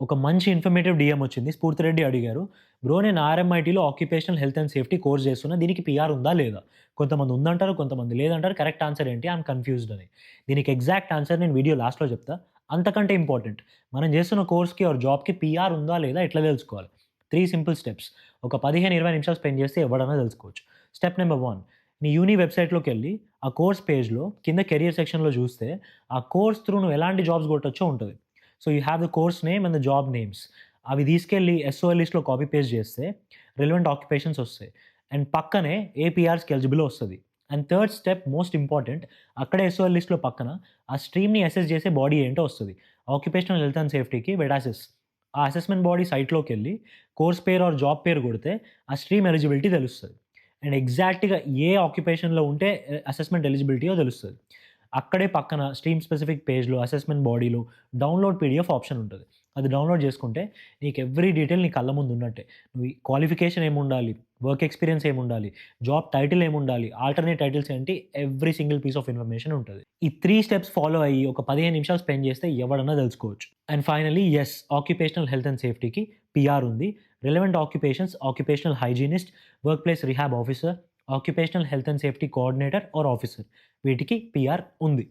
ఒక మంచి informative DM వచ్చింది. స్ఫూర్తిరెడ్డి అడిగారు. బ్రో నేను ఆర్ఎంఐటీలో occupational health and safety course చేస్తున్నా. దీనికి పీఆర్ ఉందా? లేదా? కొంతమంది ఉందంటారు. కొంతమంది లేదంటారు. కరెక్ట్ ఆన్సర్ ఏంటి? ఐయామ్ కన్‌ఫ్యూజ్డ్ అని. దీనికి ఎగ్జాక్ట్ ఆన్సర్ నేను వీడియో లాస్ట్‌లో చెప్తా. అంతకంటే ఇంపార్టెంట్ మనం చేస్తున్న కోర్స్‌కి ఆర్ జాబ్‌కి పీఆర్ ఉందా? లేదా? ఎట్లా తెలుసుకోవాలి? 3 సింపుల్ స్టెప్స్. ఒక 15, 20 నిమిషాలు స్పెండ్ చేస్తే ఎవడైనా తెలుసుకోవచ్చు. స్టెప్ నంబర్ 1 నీ యూని వెబ్‌సైట్‌లోకెళ్ళి ఆ కోర్స్ పేజ్‌లో కింద కెరియర్ సెక్షన్‌లో చూస్తే ఆ కోర్స్ త్రూ నువ్వు ఎలాంటి జాబ్స్ కొట్టొచ్చో ఉంటది. So, you have the course name and the job names. అవి తీసుకెళ్ళి ఎస్ఓఎల్ లిస్ట్‌లో కాపీ పేస్ట్ చేస్తే రిలవెంట్ ఆక్యుపేషన్స్ ఒస్తాయి. అండ్ పక్కనే ఏపీఆర్స్‌కి ఎలిజిబుల్ ఒస్తది. And third step most important అక్కడే ఎస్ఓఎల్ లిస్ట్‌లో పక్కన ఆ స్ట్రీమ్‌ని అసెస్ చేసే బాడీ ఏంటో ఒస్తది. ఆక్యుపేషనల్ హెల్త్ అండ్ సేఫ్టీకి వెడాసెస్. ఆ అసెస్మెంట్ బాడీ సైట్‌లోకెళ్ళి కోర్స్ పేరు ఆర్ జాబ్ పేరు కొడితే ఆ స్ట్రీమ్ ఎలిజిబిలిటీ తెలుస్తది. అండ్ ఎగ్జాక్ట్‌గా ఏ ఆక్యుపేషన్‌లో ఉంటే అసెస్మెంట్ ఎలిజిబిలిటీయో తెలుస్తది. అక్కడే పక్కన స్ట్రీమ్ స్పెసిఫిక్ పేజ్‌లో అసెస్మెంట్ బాడీలో డౌన్‌లోడ్ పీడీఎఫ్ ఆప్షన్ ఉంటది. అది డౌన్‌లోడ్ చేసుకుంటే నీకు ఎవ్రీ డీటెయిల్ నీ కళ్ళ ముందు ఉన్నట్టే. నువ్వు క్వాలిఫికేషన్ ఏముండాలి? వర్క్ ఎక్స్‌పీరియన్స్ ఏముండాలి? జాబ్ టైటిల్ ఏముండాలి? ఆల్టర్‌నేట్ టైటిల్స్ ఏంటి? Every single piece of information ఉంటది. ఈ 3 స్టెప్స్ ఫాలో అయ్యి ఒక 15 నిమిషాలు స్పెండ్ చేస్తే ఎవడన్నా తెలుసుకోవచ్చు. And finally yes occupational health and సేఫ్టీకి పీఆర్ ఉంది. Relevant occupations occupational hygienist, work place rehab officer, occupational health and safety coordinator or officer వీటికి పీఆర్ ఉంది.